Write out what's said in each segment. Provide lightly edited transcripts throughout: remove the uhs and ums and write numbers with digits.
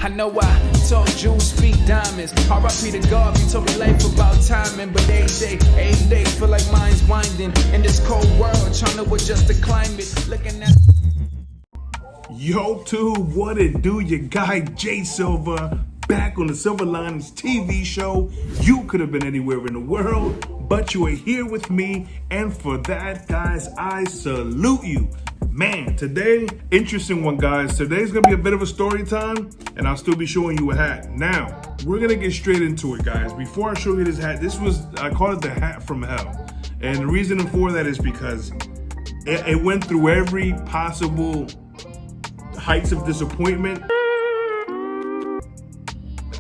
I know I talk jewels, speak diamonds. R.I.P. to God, he told me life about timing. But every day, feel like mine's winding. In this cold world, trying to adjust the climate. Looking at... Yo, tube, what it do? Your guy, Jay Silva, back on the Silver Linings TV show. You could have been anywhere in the world, but you are here with me. And for that, guys, I salute you. Man, today, interesting one, guys. Today's gonna be a bit of a story time, and I'll still be showing you a hat. Now, we're gonna get straight into it, guys. Before I show you this hat, I call it the hat from hell. And the reason for that is because it went through every possible heights of disappointment.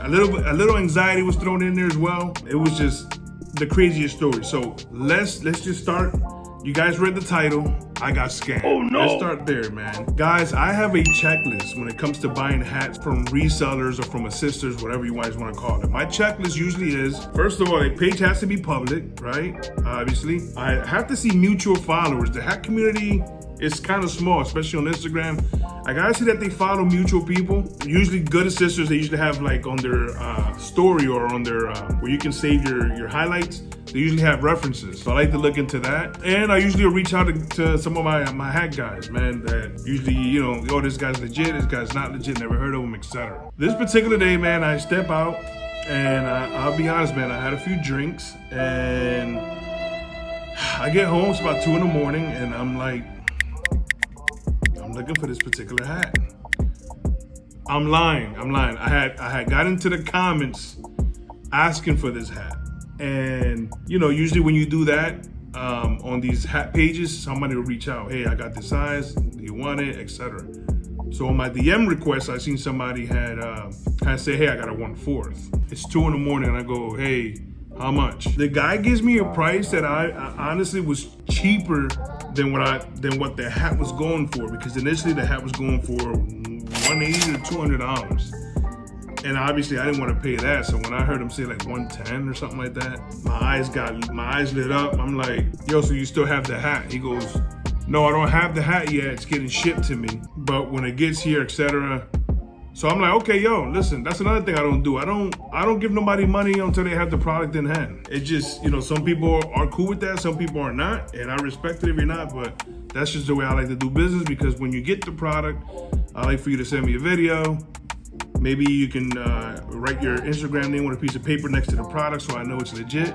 A little anxiety was thrown in there as well. It was just the craziest story. So let's just start. You guys read the title. I got scammed. Oh no. Let's start there, man. Guys, I have a checklist when it comes to buying hats from resellers or from assisters, whatever you guys want to call it. My checklist usually is, first of all, a page has to be public, right? Obviously. I have to see mutual followers. The hat community is kind of small, especially on Instagram. I gotta see that they follow mutual people. Usually good assisters, they usually have like on their story or on their, where you can save your highlights. They usually have references. So I like to look into that. And I usually reach out to some of my hat guys, man, that usually, you know, oh, this guy's legit, this guy's not legit, never heard of him, etc. This particular day, man, I step out and I'll be honest, man, I had a few drinks and I get home, it's about 2 in the morning, and I'm like, I'm looking for this particular hat. I'm lying. I had got into the comments asking for this hat. And you know, usually when you do that on these hat pages, somebody will reach out. Hey, I got this size. Do you want it, etc. So on my DM request, I seen somebody had say, hey, I got a 1/4. It's 2 in the morning, and I go, hey, how much? The guy gives me a price that I honestly was cheaper than what the hat was going for, because initially the hat was going for $180 to $200. And obviously I didn't want to pay that. So when I heard him say like 110 or something like that, my eyes lit up. I'm like, yo, so you still have the hat? He goes, no, I don't have the hat yet. It's getting shipped to me. But when it gets here, etc. So I'm like, okay, yo, listen, that's another thing I don't do. I don't give nobody money until they have the product in hand. It just, you know, some people are cool with that, some people are not, and I respect it if you're not, but that's just the way I like to do business, because when you get the product, I like for you to send me a video. Maybe you can write your Instagram name with a piece of paper next to the product so I know it's legit.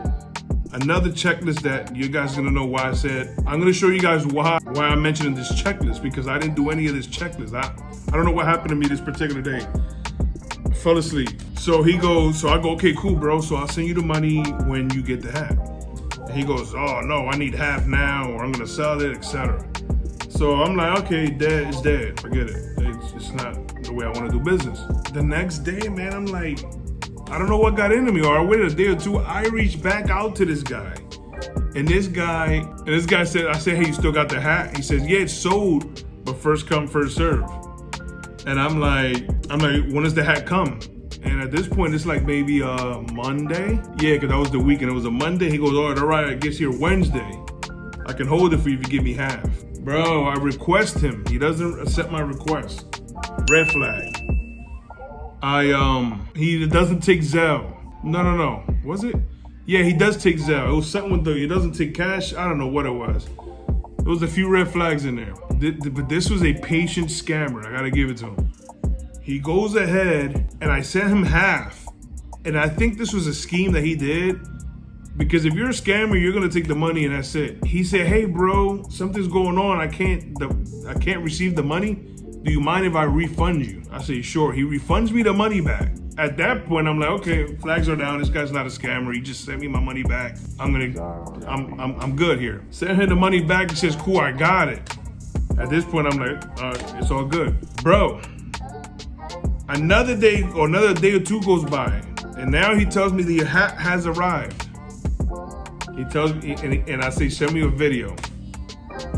Another checklist that you guys are gonna know why I said, I'm gonna show you guys why I'm mentioning this checklist, because I didn't do any of this checklist. I don't know what happened to me this particular day. I fell asleep. So he goes, so I go, okay, cool, bro. So I'll send you the money when you get the hat. And he goes, oh no, I need half now, or I'm gonna sell it, etc. So I'm like, okay, dead is dead. Forget it. It's not the way I want to do business. The next day, man, I'm like, I don't know what got into me, or I waited a day or two. I reached back out to this guy. And this guy said, I said, hey, you still got the hat? He says, yeah, it's sold, but first come, first serve. And I'm like, when does the hat come? And at this point, it's like maybe Monday. Yeah, because that was the weekend. It was a Monday. He goes, all right, I guess here Wednesday. I can hold it for you if you give me half. Bro, I request him. He doesn't accept my request. Red flag. He doesn't take Zelle. No. Was it? Yeah, he does take Zelle. It was something with he doesn't take cash. I don't know what it was. There was a few red flags in there. But this was a patient scammer. I gotta give it to him. He goes ahead and I sent him half. And I think this was a scheme that he did, because if you're a scammer, you're gonna take the money and that's it. He said, hey bro, something's going on. I can't receive the money. Do you mind if I refund you? I say, sure. He refunds me the money back. At that point, I'm like, okay, flags are down. This guy's not a scammer. He just sent me my money back. I'm good here. Send him the money back. He says, cool, I got it. At this point, I'm like, it's all good. Bro, another day or two goes by, and now he tells me the hat has arrived. He tells me, and I say, send me a video.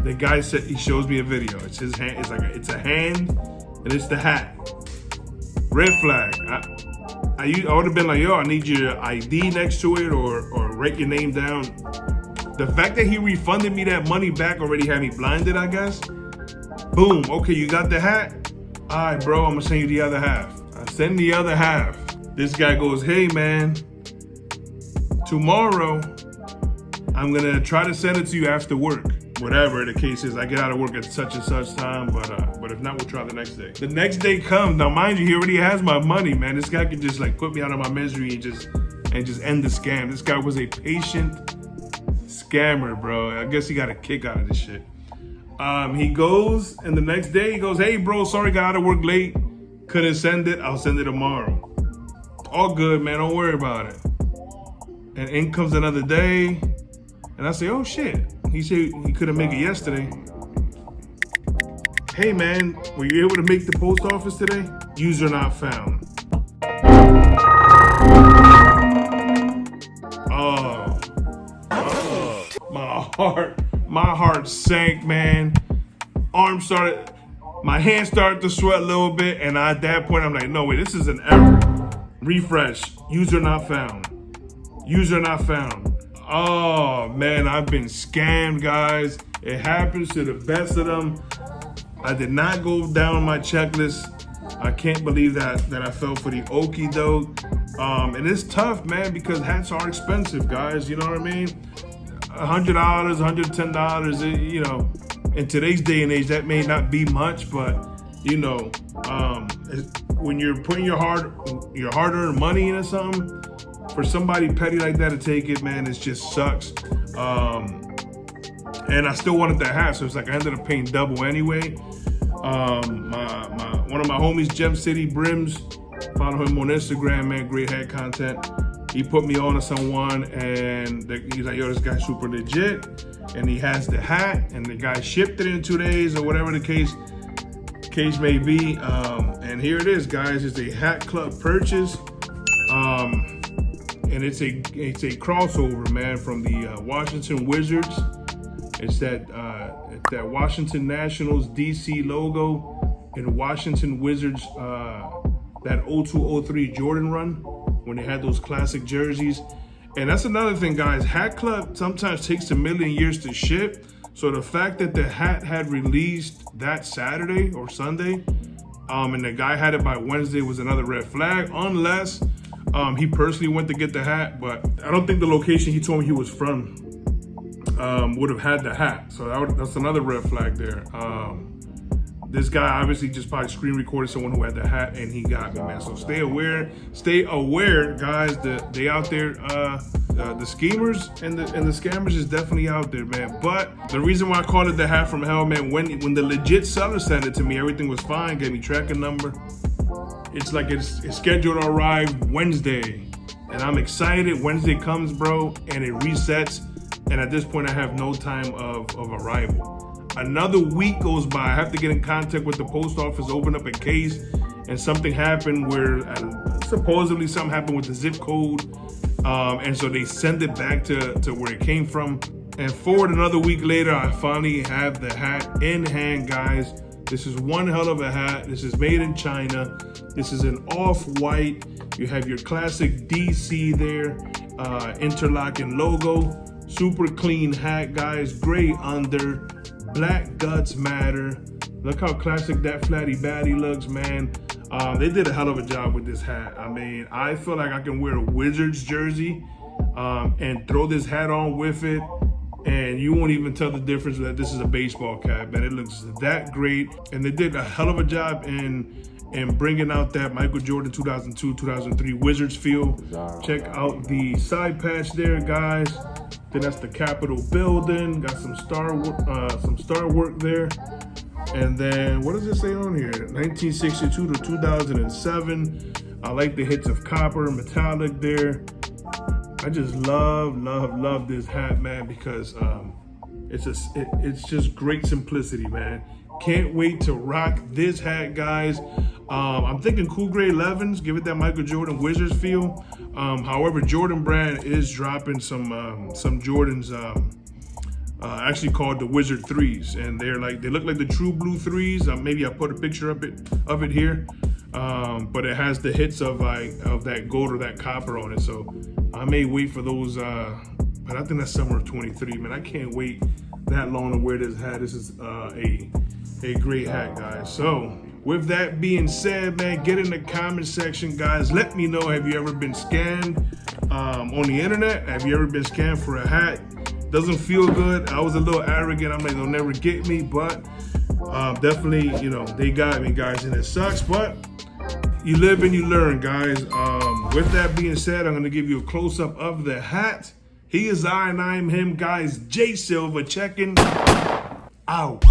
The guy said, he shows me a video. It's his hand. It's a hand, and it's the hat. Red flag. I would have been like, yo, I need your ID next to it, or write your name down. The fact that he refunded me that money back already had me blinded, I guess. Boom. Okay, you got the hat? All right, bro. I'm gonna send you the other half. I Send the other half. This guy goes, hey man, tomorrow I'm gonna try to send it to you after work. Whatever the case is, I get out of work at such and such time, but if not, we'll try the next day. The next day comes. Now, mind you, he already has my money, man. This guy can just like put me out of my misery and just end the scam. This guy was a patient scammer, bro. I guess he got a kick out of this shit. He goes, and the next day he goes, hey bro, sorry, got out of work late. Couldn't send it. I'll send it tomorrow. All good, man. Don't worry about it. And in comes another day, and I say, oh shit. He said he couldn't make it yesterday. Hey man, were you able to make the post office today? User not found. Oh, my heart sank, man. My hand started to sweat a little bit, and at that point I'm like, no wait, this is an error. Refresh, user not found. User not found. Oh man, I've been scammed, guys. It happens to the best of them. I did not go down my checklist. I can't believe that I fell for the okie doke. And it's tough, man, because hats are expensive, guys. You know what I mean? $100, $110. You know, in today's day and age, that may not be much, but you know, when you're putting your hard-earned money into something, for somebody petty like that to take it, man, it just sucks. And I still wanted that hat, so it's like I ended up paying double anyway. One of my homies, Gem City Brims, follow him on Instagram, man, great hat content. He put me on to someone, and he's like, yo, this guy's super legit, and he has the hat, and the guy shipped it in 2 days or whatever the case may be. And here it is, guys. It's a Hat Club purchase. And it's a crossover, man, from the Washington Wizards. It's that Washington Nationals DC logo and Washington Wizards, that 02-03 Jordan run when they had those classic jerseys. And that's another thing, guys. Hat Club sometimes takes a million years to ship. So the fact that the hat had released that Saturday or Sunday, and the guy had it by Wednesday was another red flag, unless he personally went to get the hat, but I don't think the location he told me he was from would have had the hat. So that's another red flag there. This guy obviously just probably screen recorded someone who had the hat, and he got me, man. So stay aware, guys. They out there, the schemers and the scammers is definitely out there, man. But the reason why I called it the hat from hell, man, when the legit seller sent it to me, everything was fine, gave me tracking number. It's like it's scheduled to arrive Wednesday, and I'm excited. Wednesday comes, bro, and it resets, and at this point I have no time of arrival. Another week goes by. I have to get in contact with the post office, open up a case, and something happened where supposedly something happened with the zip code, and so they send it back to where it came from. And forward another week later, I finally have the hat in hand, guys. This is one hell of a hat. This is made in China. This is an off-white. You have your classic DC there, interlocking logo. Super clean hat, guys. Gray under. Black guts matter. Look how classic that flatty batty looks, man. They did a hell of a job with this hat. I mean, I feel like I can wear a Wizards jersey and throw this hat on with it, and you won't even tell the difference that this is a baseball cap, man. It looks that great, and they did a hell of a job in bringing out that Michael Jordan 2002, 2003 Wizards feel. Check out the side patch there, guys. Then that's the Capitol building. Got some star work there. And then what does it say on here? 1962 to 2007. I like the hits of copper, metallic there. I just love this hat, man, because it's just great simplicity, man. Can't wait to rock this hat, guys. I'm thinking cool gray 11s, give it that Michael Jordan Wizards feel. However, Jordan Brand is dropping some Jordans, actually called the Wizard 3s, and they look like the true blue 3s. Maybe I put a picture of it here, but it has the hits of that gold or that copper on it. So I may wait for those, but I think that's summer of 23, man. I can't wait that long to wear this hat. This is a great hat, guys. So with that being said, man, get in the comment section, guys. Let me know, have you ever been scammed on the internet? Have you ever been scammed for a hat? Doesn't feel good. I was a little arrogant. I'm like, they'll never get me, but definitely, you know, they got me, guys, and it sucks, but you live and you learn, guys. With that being said, I'm gonna give you a close-up of the hat. He is I and I am him, guys. J Silva checking out.